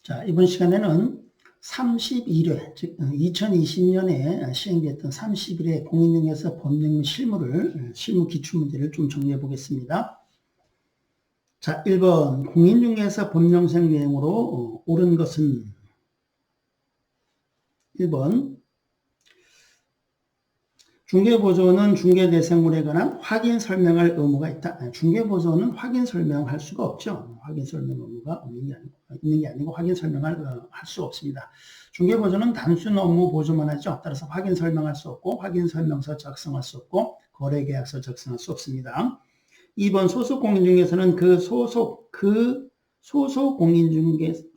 자, 이번 시간에는 31회, 즉 2020년에 시행됐던 31회 공인중개사 법령 실무 기출문제를 좀 정리해 보겠습니다. 자, 1번 공인중개사 법령상 내용으로 옳은 것은 1번 중개보조는 중개대상물에 관한 확인 설명할 의무가 있다. 중개보조는 확인 설명할 수가 없죠. 확인 설명 의무가 있는 게 아니고 확인 설명할 수 없습니다. 중개보조는 단순 업무 보조만 하죠. 따라서 확인 설명할 수 없고 확인 설명서 작성할 수 없고 거래계약서 작성할 수 없습니다. 2번 소속 공인중개사는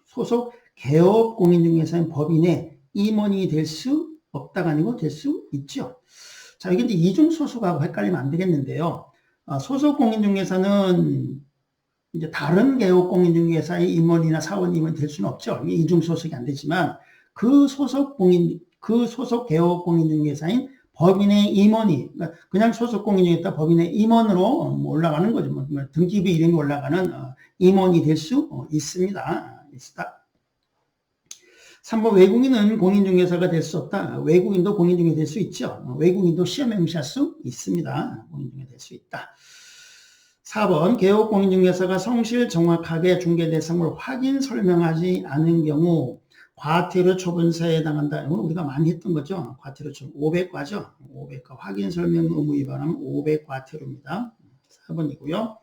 소속 개업 공인중개사인 법인의 임원이 될 수 없다가 아니고 될 수 있죠. 자, 이게 이제 이중소속하고 헷갈리면 안 되겠는데요. 소속 공인중개사는 이제 다른 개업 공인중개사의 임원이나 사원임이 될 수는 없죠. 이중소속이 안 되지만 그 소속 개업 공인중개사인 법인의 임원이, 그냥 소속 공인중개사 법인의 임원으로 올라가는 거죠. 등기부 이름이 올라가는 임원이 될 수 있습니다. 3번 외국인은 공인중개사가 될 수 없다. 외국인도 공인중개사 될 수 있죠. 외국인도 시험에 응시할 수 있습니다. 공인중개사 될 수 있다. 4번 개업 공인중개사가 성실 정확하게 중개대상을 확인 설명하지 않은 경우 과태료 처분사에 해당한다. 이건 우리가 많이 했던 거죠. 과태료 처분 500과죠. 500과 확인 설명 의무 위반하면 500 과태료입니다. 4번이고요.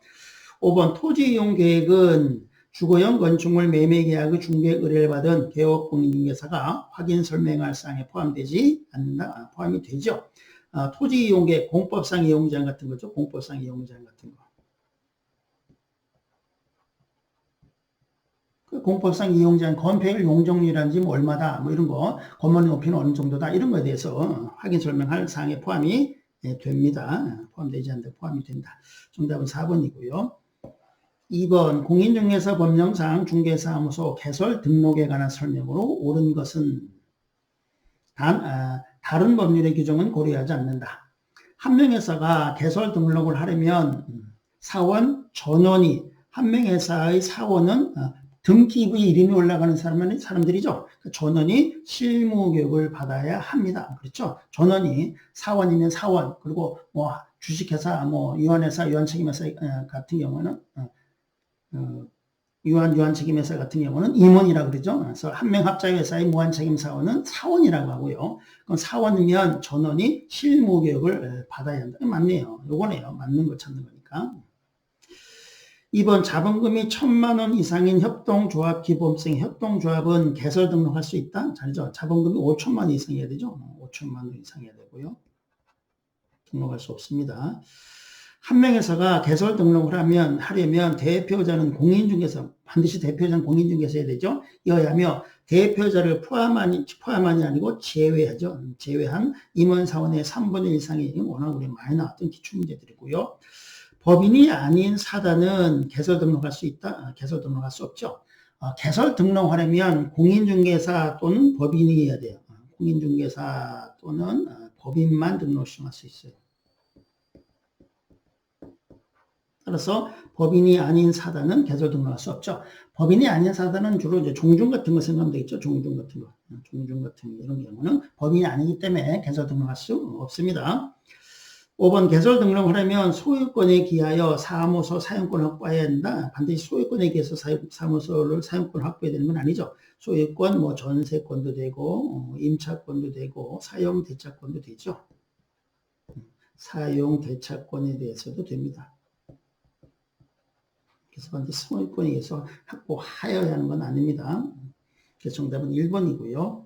5번 토지 이용 계획은 주거용 건축물 매매 계약의 중개 의뢰를 받은 개업 공인중개사가 확인 설명할 사항에 포함되지 않는다. 포함이 되죠. 토지 이용 계획, 공법상 이용 제한 같은 거죠. 공법상 이용 제한 같은 거. 그 공법상 이용 제한, 건폐율 용적률이라든지 뭐 얼마다, 뭐 이런 거, 건물의 높이는 어느 정도다, 이런 거에 대해서 확인 설명할 사항에 포함이 됩니다. 포함되지 않는다. 포함이 된다. 정답은 4번이고요. 2번 공인중개사 법령상 중개사무소 개설 등록에 관한 설명으로 옳은 것은 다른 법률의 규정은 고려하지 않는다. 한 명회사가 개설 등록을 하려면 사원 전원이, 한 명회사의 사원은 등기부에 이름이 올라가는 사람들이죠. 전원이 실무교육을 받아야 합니다. 그렇죠? 전원이 사원이면 사원, 그리고 뭐 주식회사, 뭐 유한회사, 유한책임회사 같은 경우는 유한책임회사 같은 경우는 임원이라고 그러죠. 그래서 한 명 합작회사의 무한책임사원은 사원이라고 하고요. 그럼 사원이면 전원이 실무교육을 받아야 한다. 맞네요. 요거네요. 맞는 거 찾는 거니까. 2번 자본금이 1,000만 원 이상인 협동조합 기본생 협동조합은 개설 등록할 수 있다? 잘죠. 자본금이 5천만 원 이상이어야 되죠. 5천만 원 이상이어야 되고요. 등록할 수 없습니다. 한 명회사가 개설 등록을 하려면 대표자는 공인중개사, 반드시 대표자는 공인중개사여야 되죠. 이어야 하며 대표자를 포함한이 아니고 제외하죠. 제외한 임원사원의 3분의 1 이상이 워낙 우리 많이 나왔던 기출문제들이고요. 법인이 아닌 사단은 개설 등록할 수 있다? 개설 등록할 수 없죠. 개설 등록하려면 공인중개사 또는 법인이어야 돼요. 공인중개사 또는 법인만 등록 시행할 수 있어요. 따라서 법인이 아닌 사단은 개설 등록할 수 없죠. 법인이 아닌 사단은 주로 이제 종중 같은 거 생각하면 되겠죠. 종중 같은 거. 종중 같은 이런 경우는 법인이 아니기 때문에 개설 등록할 수 없습니다. 5번 개설 등록을 하려면 소유권에 기하여 사무소 사용권을 확보해야 한다. 반드시 소유권에 기해서 사무소를 사용권을 확보해야 되는 건 아니죠. 소유권, 뭐 전세권도 되고 임차권도 되고 사용 대차권도 되죠. 사용 대차권에 대해서도 됩니다. 그래서 반드시 소유권에 의해서 확보하여야 하는 건 아닙니다. 그래서 정답은 1번이고요.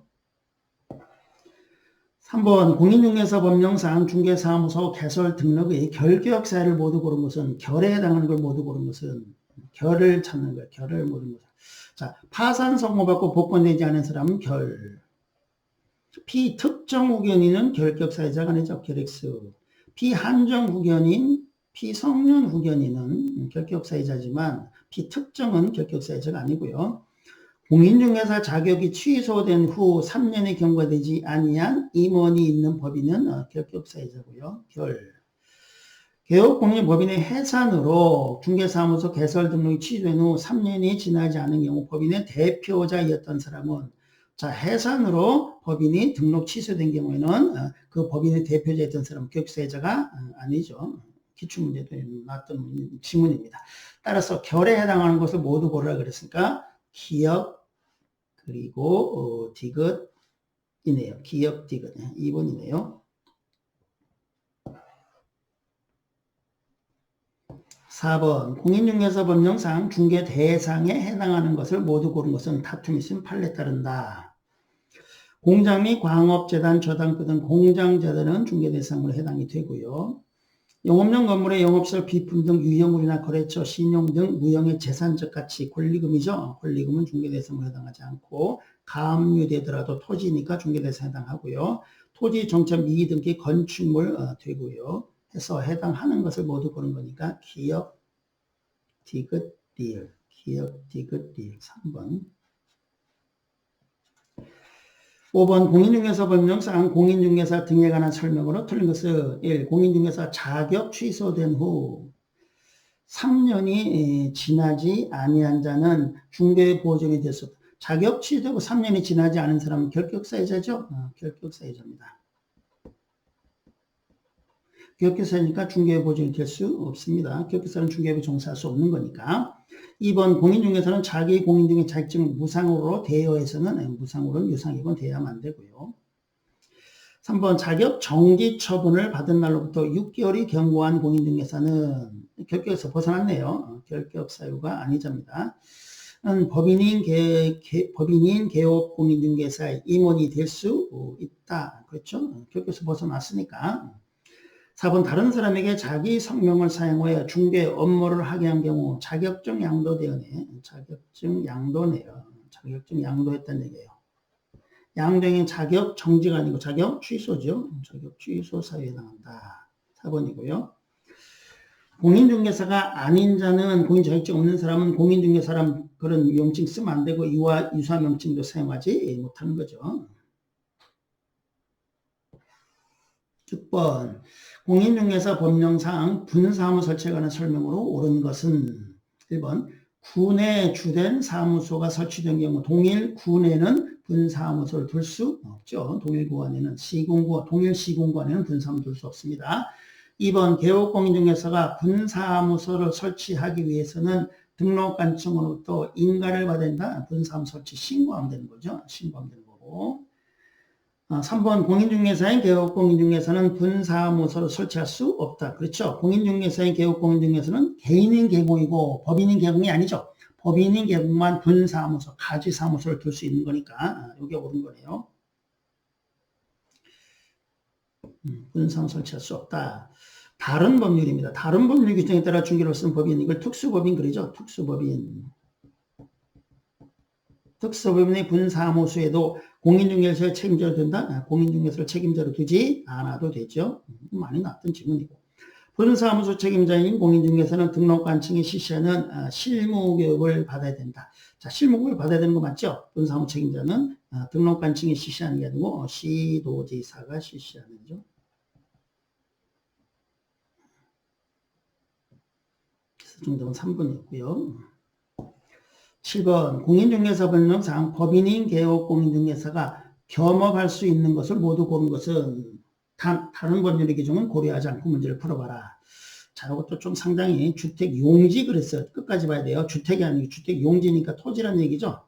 3번 공인중개사 법령상 중개사무소 개설 등록의 결격 사유를 모두 고른 것은, 결에 해당하는 걸 모두 고른 것은, 결을 찾는 거예요. 결을 모든 것은. 자, 파산 선고받고 복권되지 않은 사람은 결. 피특정 후견인은 결격 사유자가 아니죠. 결X. 피한정 후견인, 피성년 후견인은 결격 사유자지만 피특정은 결격 사유자가 아니고요. 공인중개사 자격이 취소된 후 3년이 경과되지 아니한 임원이 있는 법인은 결격 사유자고요. 결. 개업공인법인의 해산으로 중개사무소 개설 등록이 취소된 후 3년이 지나지 않은 경우 법인의 대표자였던 사람은 자 해산으로 법인이 등록 취소된 경우에는 그 법인의 대표자였던 사람은 기업사회자가 아니죠. 기출문제도 나왔던 지문입니다. 따라서 결에 해당하는 것을 모두 고르라 그랬으니까 기업 그리고 디귿이네요. 기업 디귿 2번이네요. 4번 공인중개사 법령상 중개 대상에 해당하는 것을 모두 고른 것은 다툼이 있으면 판례에 따른다. 공장 및 광업재단, 저당표 등 공장재단은 중개 대상으로 해당이 되고요. 영업용 건물의 영업시설 비품 등 유형물이나 거래처, 신용 등 무형의 재산적 가치, 권리금이죠. 권리금은 중개 대상으로 해당하지 않고 가압류되더라도 토지니까 중개 대상에 해당하고요. 토지, 정착, 미기 등기 건축물 되고요. 해서 해당하는 것을 모두 고른 거니까 기업, 디귿, 리을, 기업, 디귿, 리을 3번. 5번 공인중개사 법령상 공인중개사 등에 관한 설명으로 틀린 것은 1. 공인중개사 자격 취소된 후 3년이 지나지 아니한 자는 중개 보증이 됐어. 자격 취소되고 3년이 지나지 않은 사람은 결격사유자죠. 결격사유자입니다. 결격사유니까 중개 보증이 될 수 없습니다. 결격사유는 중개업에 종사할 수 없는 거니까. 2번 공인중개사는 자기 공인중개 자격증 무상으로 대여해서는 무상으로는 유상이건 대여하면 안 되고요. 3번 자격 정지 처분을 받은 날로부터 6개월이 경과한 공인중개사는 결격에서 벗어났네요. 결격 사유가 아니자입니다. 법인인 개업 공인중개사의 임원이 될 수 있다. 그렇죠? 결격에서 벗어났으니까. 4번 다른 사람에게 자기 성명을 사용하여 중개 업무를 하게 한 경우 자격증 양도되었네. 자격증 양도네요. 자격증 양도했다는 얘기예요. 양도행위 자격 정지가 아니고 자격 취소죠. 자격 취소 사유에 해당한다. 4번이고요. 공인중개사가 아닌 자는 공인 자격증 없는 사람은 공인중개사란 그런 명칭 쓰면 안 되고 유사 명칭도 사용하지 못하는 거죠. 6번 공인중개사 법령상 분사무 설치에 관한 설명으로 옳은 것은 1번 군에 주된 사무소가 설치된 경우 동일 군에는 분사무소를 둘 수 없죠. 동일 구안에는 동일 시군구안에는 분사무소를 둘 수 없습니다. 2번 개업공인중개사가 분사무소를 설치하기 위해서는 등록관청으로부터 인가를 받아야 된다. 분사무소 설치 신고하면 되는 거죠. 신고하면 되는 거고. 3번 공인중개사인 개업공인중개사는 분사무소를 설치할 수 없다. 그렇죠. 공인중개사인 개업공인중개사는 개인인 개공이고 법인인 개공이 아니죠. 법인인 개공만 분사무소, 가지사무소를 둘 수 있는 거니까 이게 옳은 거네요. 분사무소 설치할 수 없다. 다른 법률입니다. 다른 법률 규정에 따라 중개를 쓴 법인, 이걸 특수법인 그러죠. 특수법인. 특수법인의 분사무소에도 공인중개사를 책임자로 둔다? 공인중개사를 책임자로 두지 않아도 되죠. 많이 나왔던 질문이고. 분사무소 책임자인 공인중개사는 등록관청이 실시하는 실무교육을 받아야 된다. 자, 실무교육을 받아야 되는 거 맞죠? 분사무소 책임자는 등록관청이 실시하는 게 아니고 시도지사가 실시하는 거죠. 그래서 정답은 3번이었고요. 7번 공인중개사 법령상 법인인 개업 공인중개사가 겸업할 수 있는 것을 모두 고른 것은 다른 법률의 규정은 고려하지 않고 문제를 풀어봐라. 자, 이것도 좀 상당히 주택 용지 그랬어요. 끝까지 봐야 돼요. 주택이 아니고 주택 용지니까 토지란 얘기죠.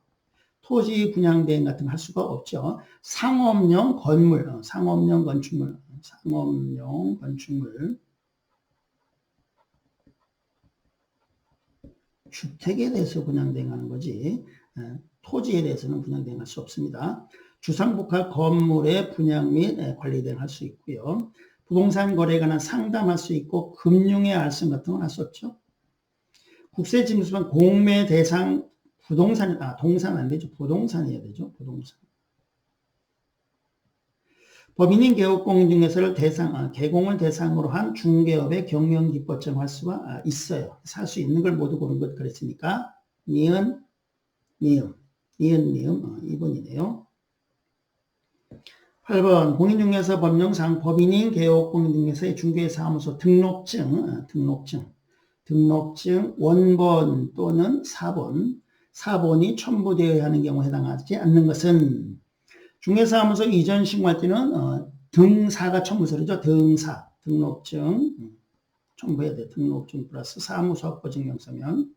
토지 분양 대행 같은 거 할 수가 없죠. 상업용 건물, 상업용 건축물, 상업용 건축물. 주택에 대해서 분양대행하는 거지 토지에 대해서는 분양대행할 수 없습니다. 주상복합 건물의 분양 및 관리 대행할 수 있고요. 부동산 거래에 관한 상담할 수 있고 금융의 알선 같은 건 할 수 없죠. 국세징수만 공매 대상 부동산, 동산 안 되죠. 부동산이어야 되죠. 부동산. 법인인 개업공인중개사를 개공을 대상으로 한 중개업의 경영기법점 할 수가 있어요. 살 수 있는 걸 모두 고른 것 그랬으니까 니은 2번이네요. 8번 공인중개사 법령상 법인인 개업 공인중개사의 중개사무소 등록증 원본 또는 사본이 첨부되어야 하는 경우에 해당하지 않는 것은 중개사무소 이전 신고할 때는 등사가 첨부서류죠. 등록증 첨부해야 돼. 등록증 플러스 사무소 확보 증명서면.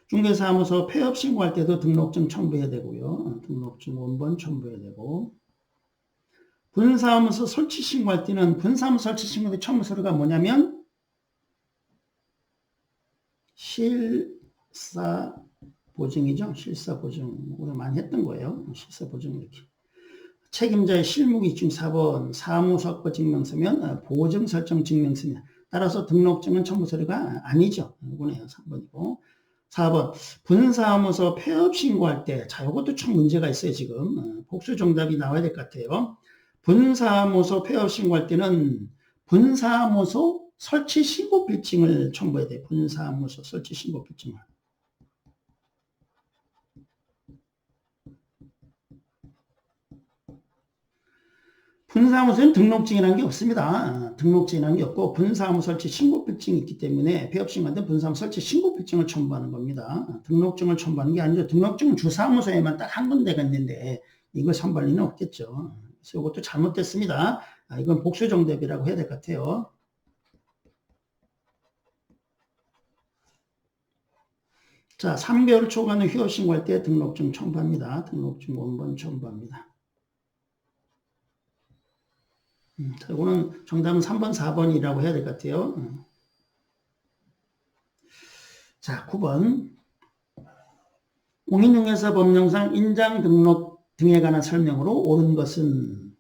중개사무소 폐업 신고할 때도 등록증 첨부해야 되고요. 등록증 원본 첨부해야 되고. 분사무소 설치 신고할 때는 분사무소 설치 신고 때 첨부서류가 뭐냐면 실사보증이죠. 실사보증. 우리가 많이 했던 거예요. 실사보증 이렇게. 책임자의 실무기준 4번 사무소 확보 증명서면 보증 설정 증명서면 따라서 등록증은 첨부서류가 아니죠. 이거네요. 3번이고. 4번 분사무소 폐업 신고할 때 자 이것도 참 문제가 있어요. 지금 복수 정답이 나와야 될 것 같아요. 분사무소 폐업 신고할 때는 분사무소 설치 신고 필증을 첨부해야 돼요. 분사무소 설치 신고 필증을. 분사무소는 등록증이라는 게 없습니다. 등록증이라는 게 없고 분사무소 설치 신고필증이 있기 때문에 폐업신고한테 분사무소 설치 신고필증을 첨부하는 겁니다. 등록증을 첨부하는 게 아니죠. 등록증은 주사무소에만 딱 한 군데가 있는데 이걸 첨부할 리는 없겠죠. 그래서 이것도 잘못됐습니다. 이건 복수 정답이라고 해야 될 것 같아요. 자, 3개월 초과는 휴업 신고할 때 등록증 첨부합니다. 등록증 원본 첨부합니다. 자, 이거는 정답은 3번, 4번이라고 해야 될 것 같아요. 자, 9번. 공인중개사 법령상 인장 등록 등에 관한 설명으로 옳은 것은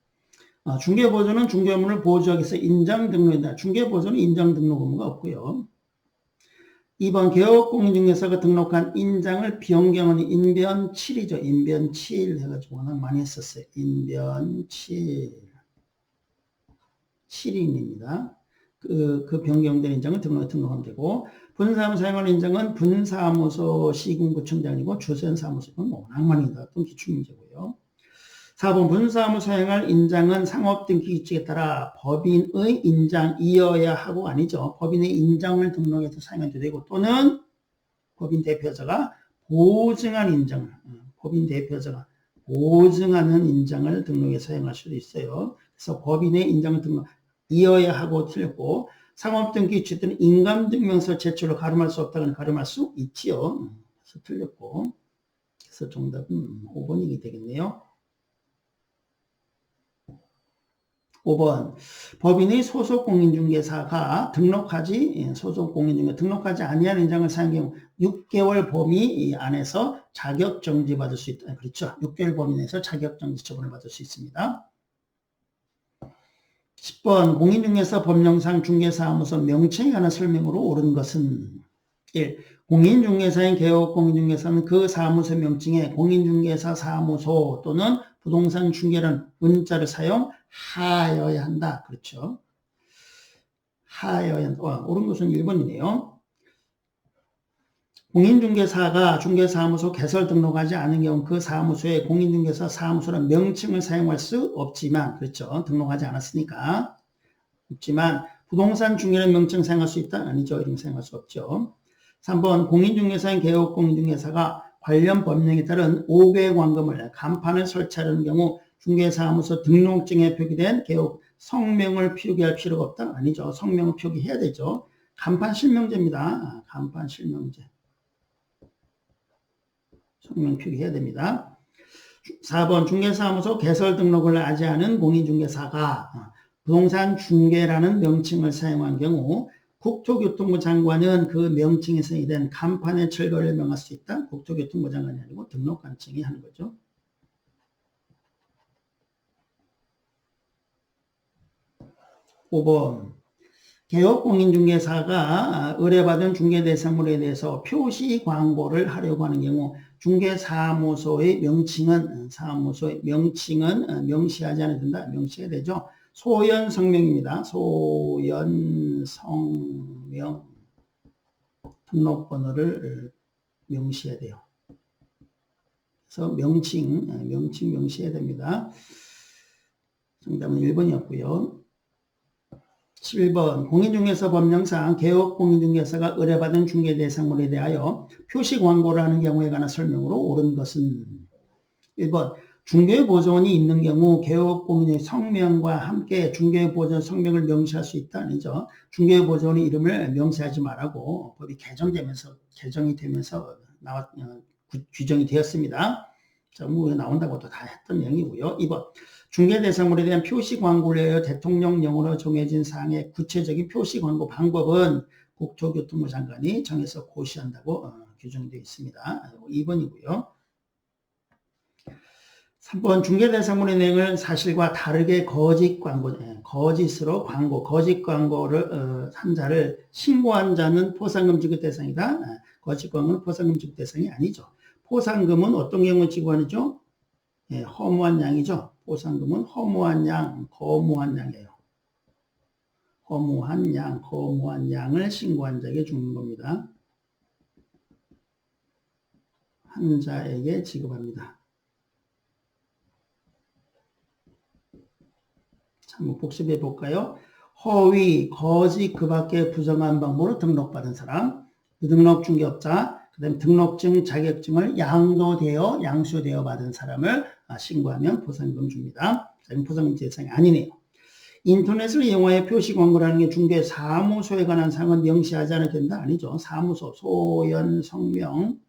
중개보조는 중개업무를 보조하기 위해서 인장 등록이다. 중개보조는 인장 등록 의무가 없고요. 2번 개업공인중개사가 등록한 인장을 변경하는 인변7이죠. 인변7 해가지고 워낙 많이 했었어요. 인변7. 7인입니다. 그 변경된 인장을 등록하면 되고, 분사무소 사용하는 인장은 분사무소 시군구청장이고, 주선사무소는 워낙 많이 나왔던 기출문제고요. 4번 분사무소 사용할 인장은 상업등기 규칙에 따라 법인의 인장이어야 하고 아니죠. 법인의 인장을 등록해서 사용해도 되고, 또는 법인 대표자가 보증한 인장을, 법인 대표자가 보증하는 인장을 등록해서 사용할 수도 있어요. 그래서 법인의 인장을 이어야 하고 틀렸고, 상업등기 규칙은 인감증명서 제출로 가름할 수 없다고는 가름할 수 있지요. 그래서 틀렸고, 그래서 정답은 5번이 되겠네요. 5번 법인의 소속 공인중개사가 소속 공인중개사 등록하지 아니한 인장을 사용한 경우 6개월 범위 안에서 자격정지 받을 수 있다. 그렇죠. 6개월 범위 내에서 자격정지 처분을 받을 수 있습니다. 10번 공인중개사 법령상 중개사무소 명칭에 관한 설명으로 옳은 것은 1. 공인중개사인 개업공인중개사는 그 사무소 명칭에 공인중개사 사무소 또는 부동산 중개라는 문자를 사용하여야 한다. 그렇죠. 하여야 한다. 옳은 것은 1번이네요. 공인중개사가 중개사무소 개설 등록하지 않은 경우 그 사무소에 공인중개사 사무소라는 명칭을 사용할 수 없지만, 그렇죠. 등록하지 않았으니까. 없지만, 부동산 중개라는 명칭 사용할 수 있다? 아니죠. 이런 사용할 수 없죠. 3번, 공인중개사인 개업공인중개사가 관련 법령에 따른 5개의 광금을 간판을 설치하는 경우 중개사무소 등록증에 표기된 개업 성명을 표기할 필요가 없다? 아니죠. 성명을 표기해야 되죠. 간판 실명제입니다. 간판 실명제. 성명 표기해야 됩니다. 4번 중개사무소 개설 등록을 하지 않은 공인중개사가 부동산 중개라는 명칭을 사용한 경우 국토교통부 장관은 그 명칭에 사용된 간판의 철거를 명할 수 있다. 국토교통부 장관이 아니고 등록관청이 하는 거죠. (5번) 개업공인중개사가 의뢰받은 중개대상물에 대해서 표시 광고를 하려고 하는 경우 중개사무소의 명칭은 명시하지 않아야 된다. 명시해야 되죠. 소연성명입니다. 소연성명 등록번호를 명시해야 돼요. 그래서 명시해야 됩니다. 정답은 1번이었고요. 7번 공인중개사 법령상 개업 공인중개사가 의뢰받은 중개 대상물에 대하여 표시 광고를 하는 경우에 관한 설명으로 옳은 것은 1번 중개보조원이 있는 경우 개업공인의 성명과 함께 중개보조원 성명을 명시할 수 있다. 아니죠. 중개보조원의 이름을 명시하지 말라고 법이 개정이 되면서 규정이 되었습니다. 자, 뭐 나온다고 다 했던 내용이고요. 2번 중개대상물에 대한 표시 광고를 위하여 대통령령으로 정해진 사항의 구체적인 표시 광고 방법은 국토교통부 장관이 정해서 고시한다고 규정되어 있습니다. 2번이고요. 3번 중개대상물의 내용을 사실과 다르게 거짓 광고를 한 자를 신고한 자는 포상금 지급 대상이다. 거짓 광고는 포상금 지급 대상이 아니죠. 포상금은 어떤 경우 지급하죠? 허무한 양이죠. 포상금은 허무한 양, 거무한 양이에요. 거무한 양을 신고한 자에게 주는 겁니다. 한 자에게 지급합니다. 자, 한번 복습해 볼까요? 허위, 거짓 그 밖에 부정한 방법으로 등록받은 사람, 등록중개업자, 그 다음에 등록증, 자격증을 양수되어 받은 사람을 신고하면 포상금 줍니다. 포상금 대상이 아니네요. 인터넷을 이용하여 표시 광고를 하는 게 중개사무소에 관한 사항은 명시하지 않아야 된다? 아니죠. 사무소, 소연, 성명,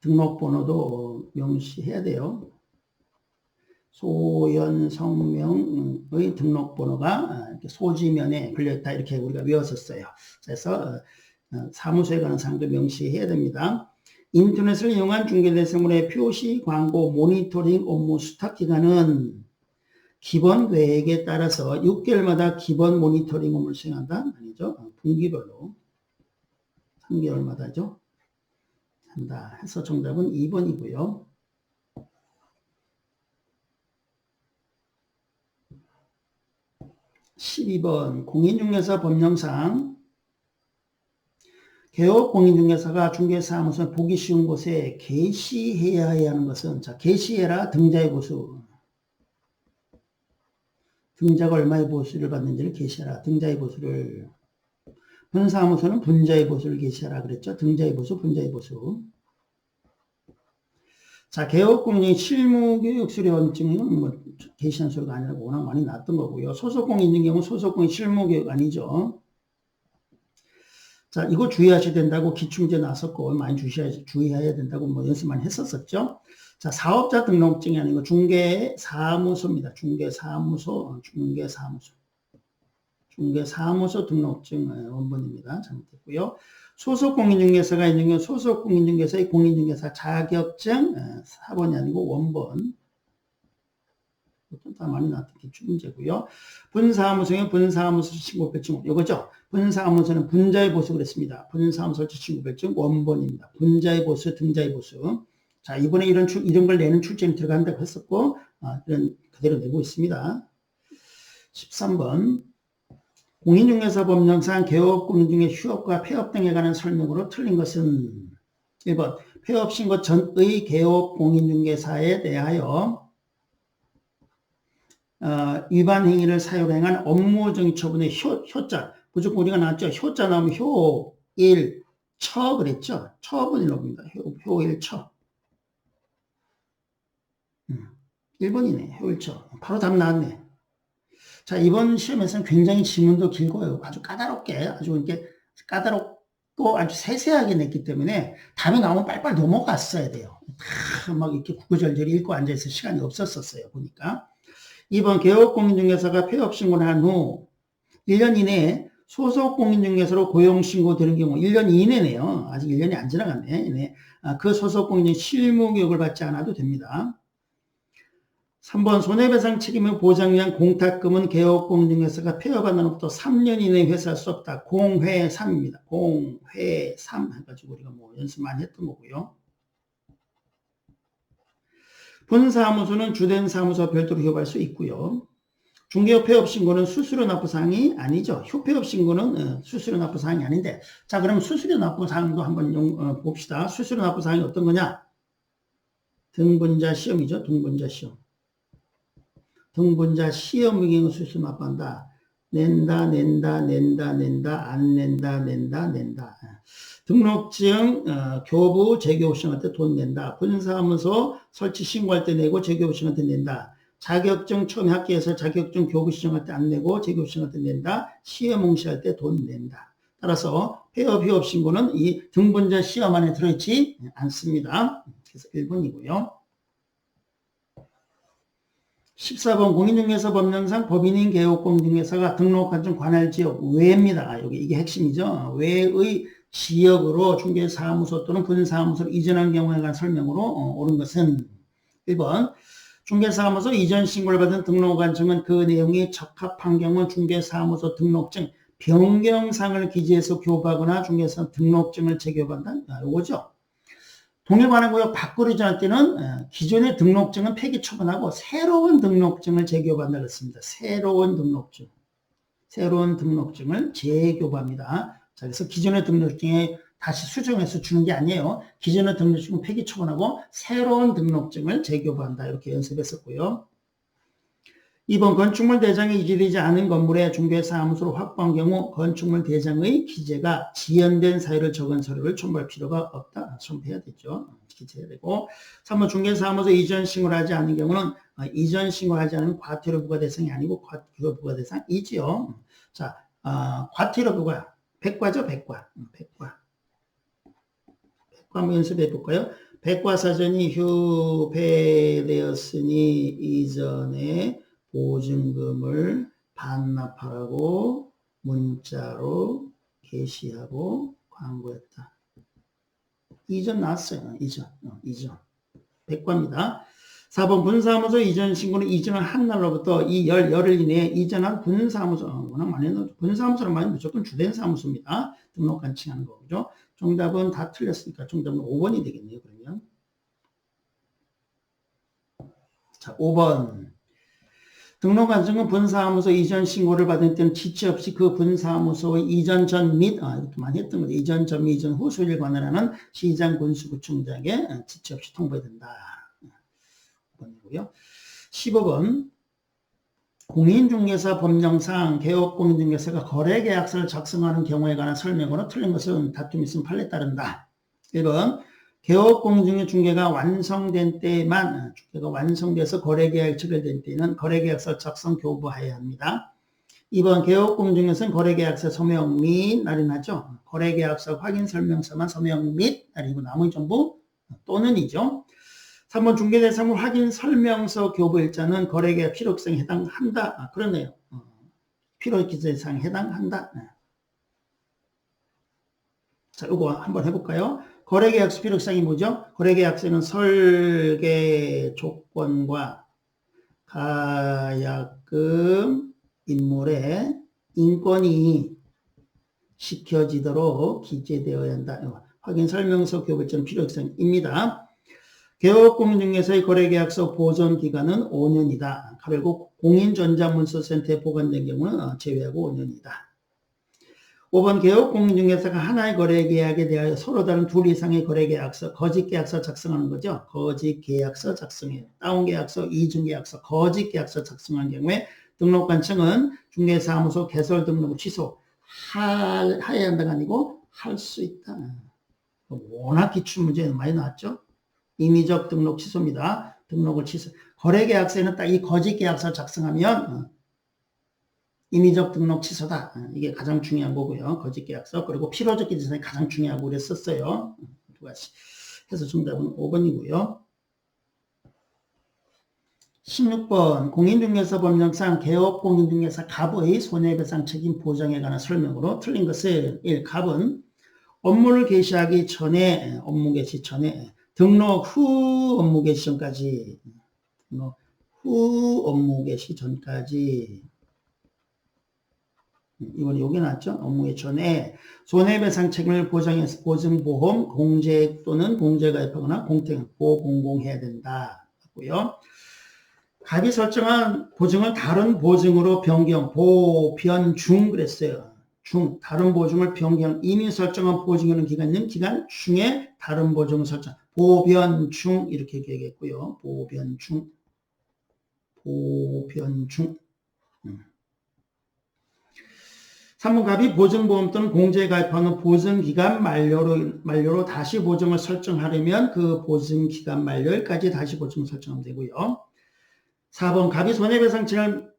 등록번호도 명시해야 돼요. 소연, 성명의 등록번호가 소지면에 걸려있다 이렇게 우리가 외웠었어요. 그래서 사무소에 관한 사항도 명시해야 됩니다. 인터넷을 이용한 중개대상물의 표시, 광고, 모니터링 업무 수탁 기간은 기본 계획에 따라서 6개월마다 기본 모니터링 업무를 수행한다? 아니죠. 분기별로 3개월마다죠. 한다 해서 정답은 2번이고요. 12번 공인중개사 법령상 개업 공인중개사가 중개사무소 보기 쉬운 곳에 게시해야 하는 것은 자 게시해라 등자의 보수 등자가 얼마의 보수를 받는지를 게시하라. 등자의 보수를 분사무소는 분자의 보수를 게시하라 그랬죠. 등자의 보수, 분자의 보수. 자, 개업공인 실무교육 수료원증은 뭐 게시한 소리가 아니라 워낙 많이 났던 거고요. 소속공인인 경우 소속공인 실무교육 아니죠. 자, 이거 주의하셔야 된다고 기출문제 나왔었고 많이 주의해야 된다고 뭐 연습 많이 했었었죠. 자, 사업자 등록증이 아니고 중개사무소입니다. 중개사무소 등록증 원본입니다. 잘못됐고요. 소속공인중개사가 있는 경우 소속공인중개사의 공인중개사 자격증 4번이 아니고 원본. 다 많이 나왔던 기출문제고요. 분사무소는 분사무소 신고별증 이거죠. 분사무소는 분자의 보수 그랬습니다. 분사무소 신고별증 원본입니다. 분자의 보수, 등자의 보수. 자, 이번에 이런 걸 내는 출제는 들어간다고 했었고, 이런 그대로 내고 있습니다. 13번. 공인중개사 법령상 개업 공인중개 휴업과 폐업 등에 관한 설명으로 틀린 것은 1번. 폐업 신고 전의 개업 공인중개사에 대하여 위반 행위를 사유로 행한 업무정지 처분의 효자. 무조건 우리가 나왔죠. 효자 나오면 효일, 처 그랬죠. 처분이 나옵니다. 효일, 처. 1번이네. 효일, 처. 바로 답 나왔네. 자, 이번 시험에서는 굉장히 지문도 길고요. 아주 까다롭게, 까다롭고 아주 세세하게 냈기 때문에 답이 나오면 빨리빨리 넘어갔어야 돼요. 다 막 이렇게 구구절절 읽고 앉아있을 시간이 없었어요. 보니까. 2번 개업공인중개사가 폐업신고를 한 후 1년 이내에 소속공인중개사로 고용신고되는 경우 1년 이내네요. 아직 1년이 안 지나갔네. 그 소속공인중 실무교육을 받지 않아도 됩니다. 3번 손해배상 책임을 보장 위한 공탁금은 개업공인중개사가 폐업한 날부터 3년 이내에 회수할 수 없다. 공회삼입니다. 공회삼 해가지고 우리가 뭐 연습 많이 했던 거고요. 분사무소는 주된 사무소와 별도로 휴업할 수 있고요. 중개협회업 신고는 수수료 납부 사항이 아니죠. 협회업 신고는 수수료 납부 사항이 아닌데, 자, 그럼 수수료 납부 사항도 한번 봅시다. 수수료 납부 사항이 어떤 거냐? 등본자 시험이죠. 등본자 시험. 등본자 시험 의견 수수료 납부한다. 낸다, 안 낸다. 등록증, 교부, 재교부 시험할 때 돈 낸다. 분사무소 설치 신고할 때 내고 재교부 시험할 때 낸다. 자격증 처음에 학교에서 자격증 교부 시험할 때 안 내고 재교부 시험할 때 낸다. 시험 응시할 때 돈 낸다. 따라서 폐업 신고는 이 등본자 시험 안에 들어있지 않습니다. 그래서 1번이고요. 14번 공인중개사 법령상 법인인 개업공인중개사가 등록한 관할 지역 외입니다. 여기 이게 핵심이죠. 외의 지역으로 중개사무소 또는 분사무소로 이전한 경우에 관한 설명으로 옳은 것은 1번 중개사무소 이전 신고를 받은 등록관청은 그 내용이 적합한 경우 중개사무소 등록증 변경사항을 기재해서 교부하거나 중개사 등록증을 재교부한다. 요거죠. 동일관행구역 밖으로 이전할 때는 기존의 등록증은 폐기 처분하고 새로운 등록증을 재교부한다 그랬습니다. 새로운 등록증을 재교부합니다. 자, 그래서 기존의 등록증에 다시 수정해서 주는 게 아니에요. 기존의 등록증은 폐기 처분하고 새로운 등록증을 재교부한다. 이렇게 연습했었고요. 2번 건축물 대장이 이주되지 않은 건물에 중개사무소로 확보한 경우 건축물 대장의 기재가 지연된 사유를 적은 서류를 첨부할 필요가 없다. 첨부해야 되죠. 기재해야 되고 3번 중개사무소 이전 신고를 하지 않는 경우는 이전 신고를 하지 않으면 과태료 부과 대상이 아니고 과태료 부과 대상이지요. 자, 과태료 부과 백과죠. 백과 한번 연습해 볼까요? 백과사전이 휴폐되었으니 이전에 보증금을 반납하라고 문자로 게시하고 광고했다. 이전 나왔어요. 이전. 백과입니다. 4번 분사무소 이전 신고는 이전을 한 날로부터 이 열흘 이내에 이전한 분사무소, 워낙 많이 넣어도 분사무소는 많이 무조건 주된 사무소입니다. 등록관 칭하는 거죠. 정답은 다 틀렸으니까 정답은 5번이 되겠네요. 그러면. 자, 5번. 등록관청은 분사무소 이전 신고를 받은 때는 지체 없이 그 분사무소의 이전 전 및, 이렇게 많이 했던 거죠. 이전 전 및 이전 후 소유를 관할하는 시장 군수구청장에 지체 없이 통보해야 된다. 5번이고요. 15번. 공인중개사 법령상 개업공인중개사가 거래계약서를 작성하는 경우에 관한 설명으로 틀린 것은 다툼이 있으면 판례에 따른다. 1번. 개업공인중개가 완성된 때만 중개가 완성돼서 거래계약이 체결된 때는 거래계약서 작성 교부해야 합니다. 2번 개업공인중개사는 거래계약서 서명 및 날인하죠. 거래계약서 확인 설명서만 서명 및 날이고 나머지 전부 또는이죠. 3번 중개대상물 확인 설명서 교부일자는 거래계약 필요성에 해당한다. 그러네요. 필요기재사항에 해당한다. 자, 이거 한번 해볼까요? 거래계약서 필요성이 뭐죠? 거래계약서는 설계 조건과 가약금 인물의 인권이 지켜지도록 기재되어야 한다. 확인 설명서 교부일자는 필요성입니다. 개업공인중개사의 거래계약서 보존기간은 5년이다. 그리고 공인전자문서센터에 보관된 경우는 제외하고 5년이다. 5번 개업공인중개사가 하나의 거래계약에 대하여 서로 다른 둘 이상의 거래계약서, 거짓계약서 작성하는 거죠. 거짓계약서 작성해요. 다운계약서, 이중계약서, 거짓계약서 작성한 경우에 등록관청은 중개사무소 개설 등록을 취소해야 한다가 아니고 할 수 있다. 워낙 기출문제 많이 나왔죠. 임의적 등록 취소입니다. 등록을 취소. 거래계약서에는 딱 이 거짓계약서 작성하면 임의적 등록 취소다. 이게 가장 중요한 거고요. 거짓계약서. 그리고 필요적 기재사항이 가장 중요하고 그랬었어요. 두 가지. 해서 정답은 5번이고요. 16번 공인중개사 법령상 개업공인중개사 갑의 손해배상 책임 보장에 관한 설명으로 틀린 것은 1. 갑은 업무를 개시하기 전에 업무 개시 전에 등록 후 업무 개시 전까지 등록 후 업무 개시 전까지 이번에 여기 나왔죠. 업무 개시 전에 손해배상 책임을 보장해서 보증보험 공제 또는 공제가입하거나 공택 보공공해야 된다. 고요. 갑이 설정한 보증을 다른 보증으로 변경, 보변중 그랬어요. 중, 다른 보증을 변경, 이미 설정한 보증하는 기간은 기간 중에 다른 보증을 설정, 보변중 이렇게 얘기했고요. 보변중. 3번 갑이 보증보험 또는 공제에 가입하는 보증기간 만료로 다시 보증을 설정하려면 그 보증기간 만료일까지 다시 보증을 설정하면 되고요. 4번 갑이 손해배상책을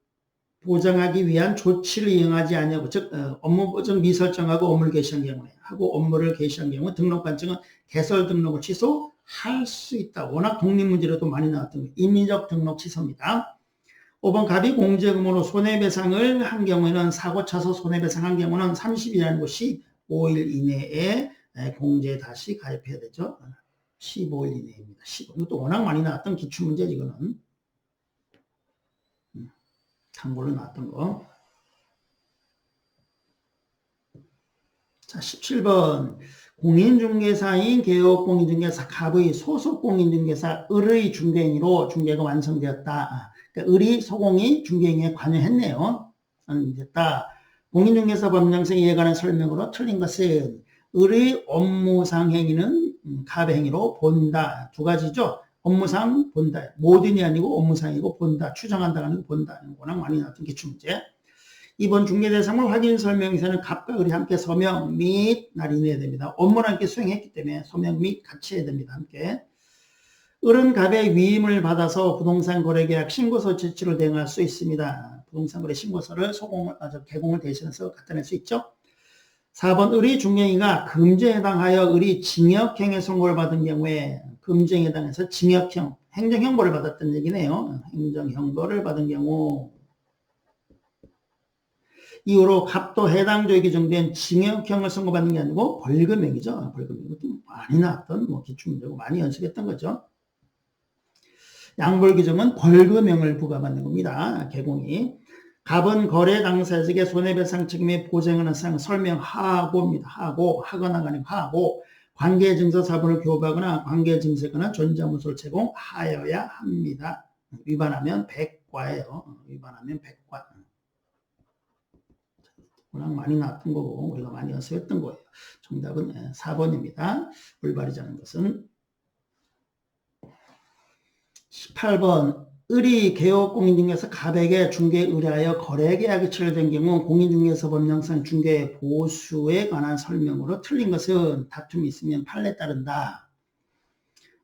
보장하기 위한 조치를 이행하지 아니하고 즉 업무 보증 미설정하고 업무를 개시한 경우에 하고 업무를 개시한 경우 등록관청은 개설 등록을 취소할 수 있다. 워낙 독립문제로도 많이 나왔던 거예요. 임의적 등록 취소입니다. 5번 갑이 공제금으로 손해배상을 한 경우에는 사고 쳐서 손해배상한 경우는 30일 아니고 15일 이내에 공제 다시 가입해야 되죠. 15일 이내입니다. 15일. 이것도 워낙 많이 나왔던 기출문제 이거는. 참고로 나왔던 거. 자, 17번. 공인중개사인 개업공인중개사 갑의 소속 공인중개사 을의 중개인으로 중개가 완성되었다. 그러니까 을이 소공이 중개인에 관여했네요. 됐다. 공인중개사 법령상 이에 관한 설명으로 틀린 것은 을의 업무상 행위는 갑의 행위로 본다. 두 가지죠. 업무상 본다. 모든이 아니고 업무상이고 본다. 추정한다는 거 본다. 워낙 많이 나왔던 기출문제. 이번 중개대상물 확인 설명에서는 갑과 을이 함께 서명 및 날인해야 됩니다. 업무를 함께 수행했기 때문에 서명 및 같이 해야 됩니다. 함께. 을은 갑의 위임을 받아서 부동산 거래계약 신고서 제출을 대행할 수 있습니다. 부동산 거래 신고서를 개공을 대신해서 갖다 낼 수 있죠. 4번 을이 중개인이가 금지에 해당하여 을이 징역형의 선고를 받은 경우에 금지에 해당해서 징역형, 행정형벌을 받았던 얘기네요. 행정형벌을 받은 경우 이후로 갑도 해당 조에 규정된 징역형을 선고받는 게 아니고 벌금형이죠. 벌금형. 이것도 많이 나왔던 기출문제고 많이 연습했던 거죠. 양벌 규정은 벌금형을 부과받는 겁니다. 개공이. 갑은 거래 당사자에게 손해배상 책임의 보장하는 사항을 설명하고입니다. 하거나가 아니고 하고 관계증서 사본을 교부하거나 관계증서거나 전자문서를 제공하여야 합니다. 위반하면 100과예요. 위반하면 100과. 워낙 많이 나왔던 거고 우리가 많이 연습했던 거예요. 정답은 4번입니다. 올바르지 않은 것은 18번 을이 개업공인중개사 갑에게 중개에 의뢰하여 거래계약이 체결된 경우 공인중개사 법령상 중개 보수에 관한 설명으로 틀린 것은 다툼이 있으면 판례에 따른다.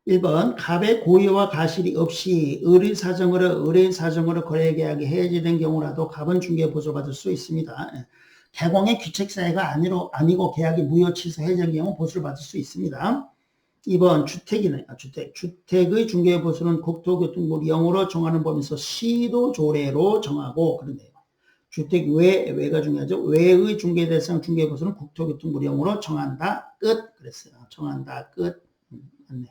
1번 갑의 고의와 가실이 없이 을의 사정으로 거래계약이 해지된 경우라도 갑은 중개 보수를 받을 수 있습니다. 개공의 규칙사유가 아니고 계약이 무효 취소 해지된 경우 보수를 받을 수 있습니다. 2번 주택이네요. 주택의 중개 보수는 국토교통부 0으로 정하는 범위에서 시도조례로 정하고 그러네요. 주택 외가 중요하죠. 외의 중개 대상 중개 보수는 국토교통부 0으로 정한다. 끝. 그랬어요. 정한다. 끝. 맞네.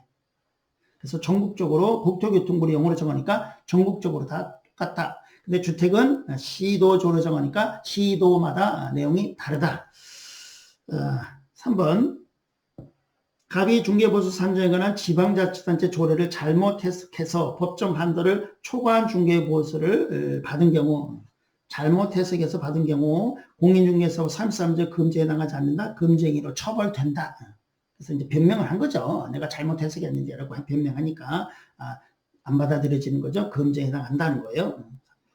그래서 전국적으로 국토교통부 0으로 정하니까 전국적으로 다 똑같다. 근데 주택은 시도조로 정하니까 시도마다 내용이 다르다. 3번 갑이 중개보수 산정에 관한 지방자치단체 조례를 잘못 해석해서 법정 한도를 초과한 중개보수를 받은 경우 잘못 해석해서 받은 경우 공인중개사법 33조 금지에 해당하지 않는다. 금지행위로 처벌된다. 그래서 이제 변명을 한 거죠. 내가 잘못 해석했는데라고 변명하니까 안 받아들여지는 거죠. 금지에 해당한다는 거예요.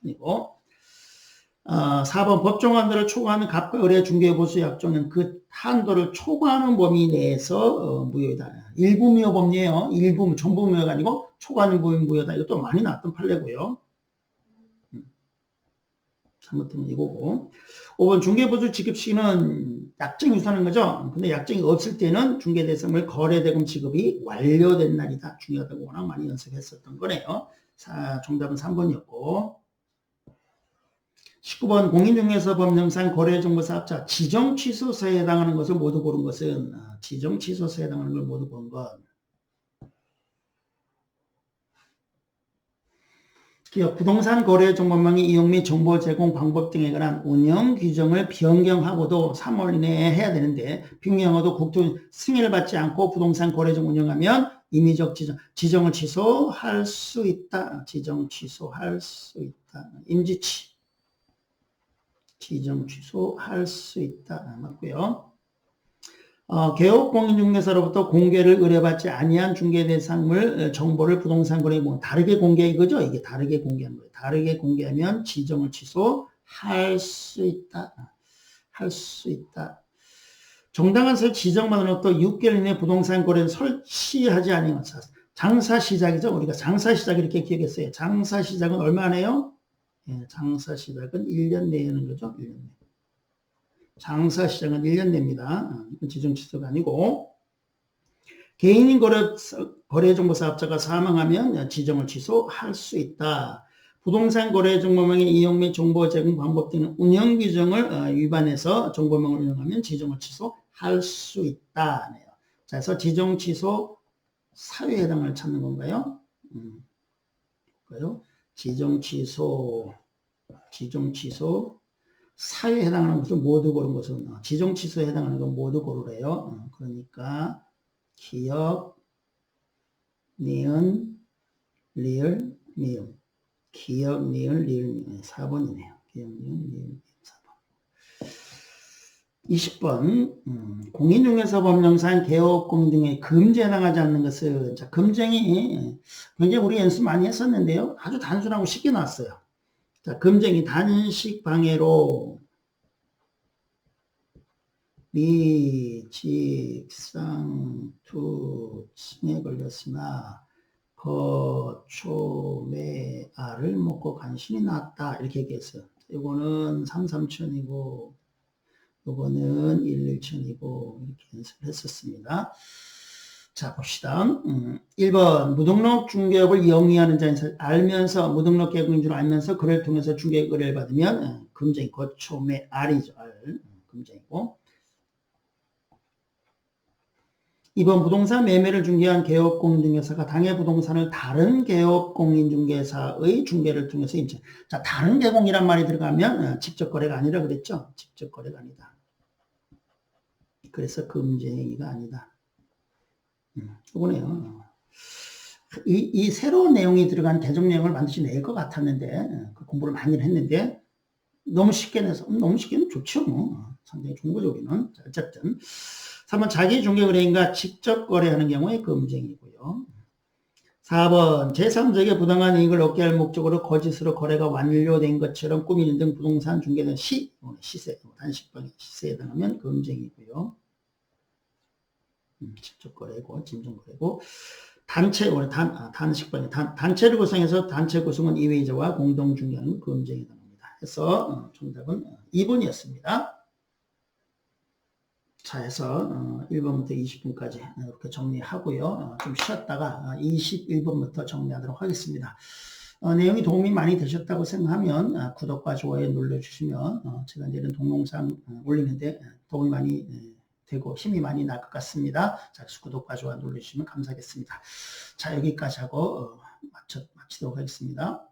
그리고 4번 법정 한도를 초과하는 갑과 을의 중개보수 약정은 그 한도를 초과하는 범위 내에서 무효이다. 일부 무효 범위예요. 일부 전부 무효가 아니고 초과하는 범위 무효다. 이것도 많이 나왔던 판례고요. 잘못되면 이거고. 5번 중개보수 지급 시기는 약정이 우선한 거죠. 근데 약정이 없을 때는 중개대상물 거래대금 지급이 완료된 날이다. 중요하다고 워낙 많이 연습했었던 거네요. 정답은 3번이었고. 19번 공인중개사 법령상 거래정보사업자 지정취소서에 해당하는 것을 모두 고른 것은 지정취소서에 해당하는 걸 모두 고른 것. 기업 부동산 거래정보망의 이용 및 정보 제공 방법 등에 관한 운영 규정을 변경하고도 3월 이내에 해야 되는데 변경하고도 국토 승인을 받지 않고 부동산 거래정 운영하면 임의적 지정을 취소할 수 있다. 지정 취소할 수 있다. 임지치. 지정 취소할 수 있다. 맞고요. 개업공인중개사로부터 공개를 의뢰받지 아니한 중개 대상물 정보를 부동산 거래 다르게 공개 이거죠. 이게 다르게 공개하는 거예요. 다르게 공개하면 지정을 취소할 수 있다. 할 수 있다. 정당한 지정만으로도 6개월 이내 부동산 거래를 설치하지 아니한 장사 시작이죠. 우리가 장사 시작 이렇게 기억했어요. 장사 시작은 얼마네요? 예, 장사 시작은 1년 내에 하는 거죠. 1년 내. 장사 시작은 1년 내입니다. 이건 지정 취소가 아니고 개인인 거래정보사업자가 사망하면 지정을 취소할 수 있다. 부동산 거래정보망의 이용 및 정보 제공 방법 등의 운영 규정을 위반해서 정보망을 운영하면 지정을 취소할 수 있다. 자, 그래서 지정 취소 사유에 해당을 찾는 건가요? 지정 취소 사유에 해당하는 것을 모두 고른 것은 지정 취소에 해당하는 건 모두 고르래요. 그러니까 기억, 니은, 리을, 미음. 기억, 니을, 리을, 미음. 4번이네요. 기억, 니을, 리을, 미음. 4번. 20번. 공인중개사 법령상 개업 공인 등의 금지에 해당하지 않는 것은 자, 금쟁이 굉장히 우리 연습 많이 했었는데요. 아주 단순하고 쉽게 나왔어요. 자, 금쟁이 단식 방해로 미직상투 침해 걸렸으나 거초매알을 먹고 간신히 낫다 이렇게 얘기했어요. 이거는 3, 3천이고 이거는 1, 1천이고 이렇게 연습을 했었습니다. 자, 봅시다. 1번 무등록 중개업을 영위하는 자인 알면서 무등록 계약인 줄 알면서 그를 통해서 중개 의뢰를 받으면 금쟁이 거초매 알이죠. 알 금쟁이고 2번 부동산 매매를 중개한 개업공인중개사가 당해 부동산을 다른 개업공인중개사의 중개를 통해서 임차. 자, 다른 개공이란 말이 들어가면 직접 거래가 아니라 그랬죠. 직접 거래가 아니다. 그래서 금쟁이가 아니다. 이거네요. 이 새로운 내용이 들어간 개정 내용을 반드시 낼 것 같았는데 공부를 많이 했는데 너무 쉽게 내서 너무 쉽게 는 좋죠. 뭐. 상당히 좋은 거죠. 우리는. 자, 어쨌든 3번 자기 중개 의뢰인과 직접 거래하는 경우에 금쟁이고요. 4번 제3자에게 부당한 이익을 얻게 할 목적으로 거짓으로 거래가 완료된 것처럼 꾸미는 등 부동산 중개는 시세, 단식방해 시세에 해당하면 금쟁이고요. 직접 거래고, 진정 거래고, 단식방해, 단체를 구성해서 단체 구성은 이외이자와 공동 중개하는 금쟁에 해당합니다. 해서 정답은 2번이었습니다. 자, 해서 1번부터 20분까지 이렇게 정리하고요. 좀 쉬었다가 21번부터 정리하도록 하겠습니다. 내용이 도움이 많이 되셨다고 생각하면 구독과 좋아요 눌러주시면 제가 이제 이런 동영상 올리는데 도움이 많이 되고 힘이 많이 날 것 같습니다. 자, 구독과 좋아요 눌러주시면 감사하겠습니다. 자, 여기까지 하고 마치도록 하겠습니다.